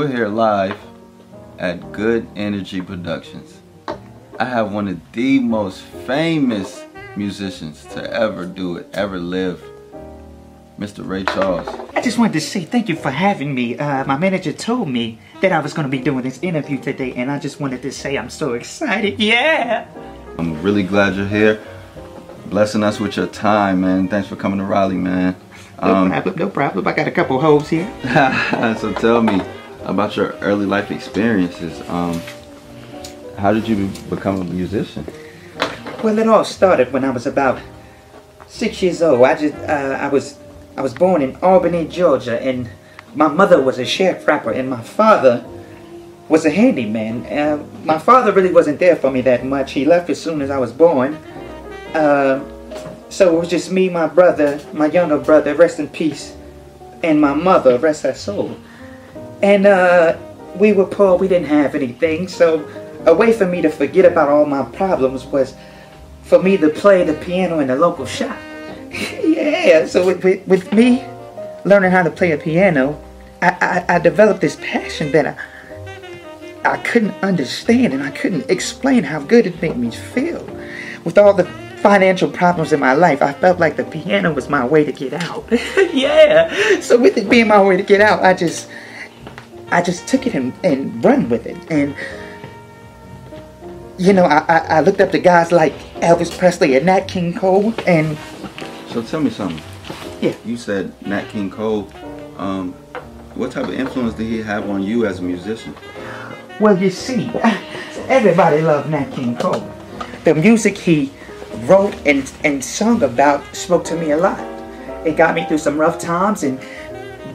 We're here live at Good Energy Productions. I have one of the most famous musicians to ever do it, ever live, Mr. Ray Charles. I just wanted to say thank you for having me. My manager told me that I was going to be doing this interview today, and I just wanted to say I'm so excited. Yeah! I'm really glad you're here, blessing us with your time, man. Thanks for coming to Raleigh, man. No problem. I got a couple hoes here. So tell me about your early life experiences. How did you become a musician? Well, it all started when I was about 6 years old. I was born in Albany, Georgia, and my mother was a sharecropper, and my father was a handyman. My father really wasn't there for me that much. He left as soon as I was born. So it was just me, my brother, my younger brother, rest in peace, and my mother, rest her soul. And we were poor, we didn't have anything, so a way for me to forget about all my problems was for me to play the piano in the local shop. Yeah, so with me learning how to play a piano, I developed this passion that I couldn't understand, and I couldn't explain how good it made me feel. With all the financial problems in my life, I felt like the piano was my way to get out. Yeah, so with it being my way to get out, I just took it and run with it. And you know, I looked up to guys like Elvis Presley and Nat King Cole. And so tell me something. Yeah. You said Nat King Cole. What type of influence did he have on you as a musician? Well, you see, everybody loved Nat King Cole. The music he wrote and sung about spoke to me a lot. It got me through some rough times, and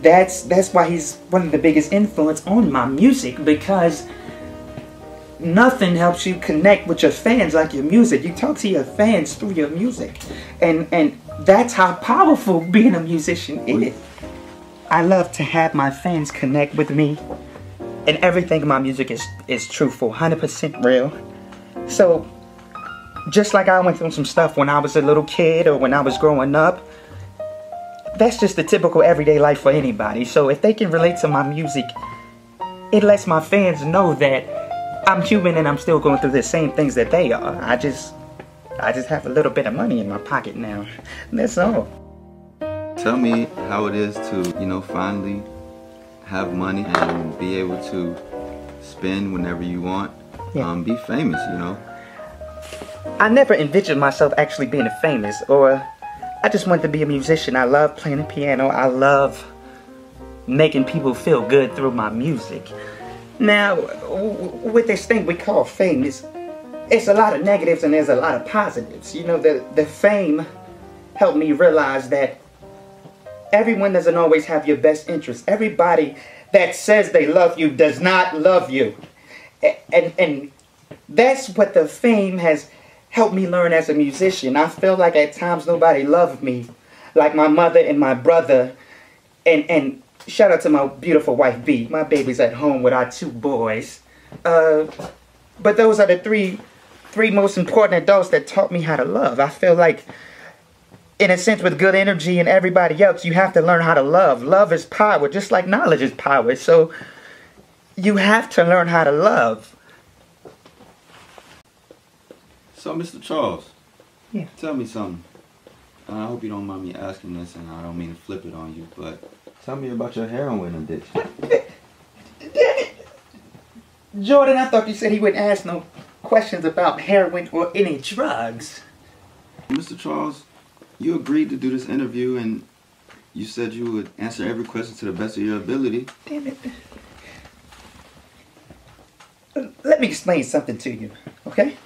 that's why he's one of the biggest influence on my music, because nothing helps you connect with your fans like your music. You talk to your fans through your music, and that's how powerful being a musician is. I love to have my fans connect with me, and everything in my music is truthful, 100% real. So just like I went through some stuff when I was a little kid or when I was growing up, that's just the typical everyday life for anybody. So if they can relate to my music, it lets my fans know that I'm human and I'm still going through the same things that they are. I just have a little bit of money in my pocket now. That's all. Tell me how it is to, you know, finally have money and be able to spend whenever you want. Yeah. Be famous, you know. I never envisioned myself actually being famous, or I just wanted to be a musician. I love playing the piano. I love making people feel good through my music. Now, with this thing we call fame, it's a lot of negatives and there's a lot of positives. You know, the fame helped me realize that everyone doesn't always have your best interest. Everybody that says they love you does not love you. And that's what the fame has helped me learn as a musician. I feel like at times nobody loved me like my mother and my brother. And shout out to my beautiful wife, B. My baby's at home with our 2 boys. But those are the three most important adults that taught me how to love. I feel like, in a sense, with Good Energy and everybody else, you have to learn how to love. Love is power, just like knowledge is power. So you have to learn how to love. So, Mr. Charles, yeah, tell me something. I hope you don't mind me asking this, and I don't mean to flip it on you, but tell me about your heroin addiction. Damn it! Jordan, I thought you said he wouldn't ask no questions about heroin or any drugs. Mr. Charles, you agreed to do this interview, and you said you would answer every question to the best of your ability. Damn it. Let me explain something to you, okay?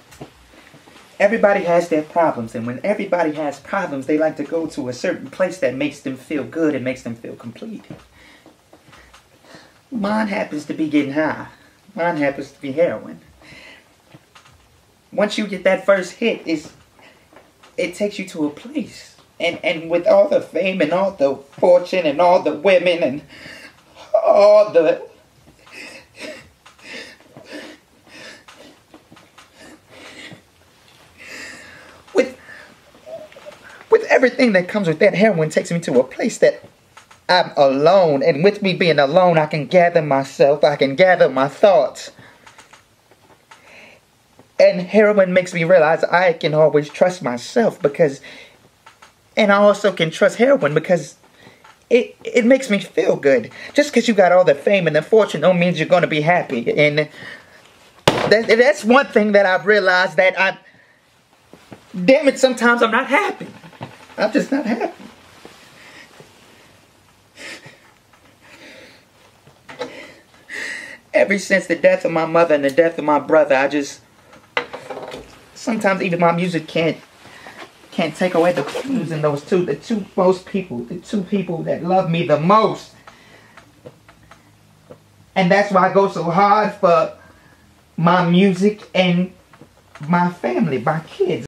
Everybody has their problems, and when everybody has problems, they like to go to a certain place that makes them feel good and makes them feel complete. Mine happens to be getting high. Mine happens to be heroin. Once you get that first hit, it takes you to a place. And with all the fame and all the fortune and all the women and all the with everything that comes with that, heroin takes me to a place that I'm alone. And with me being alone, I can gather myself. I can gather my thoughts. And heroin makes me realize I can always trust myself because... And I also can trust heroin because it makes me feel good. Just because you got all the fame and the fortune don't mean you're going to be happy. And that's one thing that I've realized, that damn it, sometimes I'm not happy. I'm just not happy. Ever since the death of my mother and the death of my brother, sometimes even my music can't take away the blues in those two, the two people that love me the most. And that's why I go so hard for my music and my family, my kids.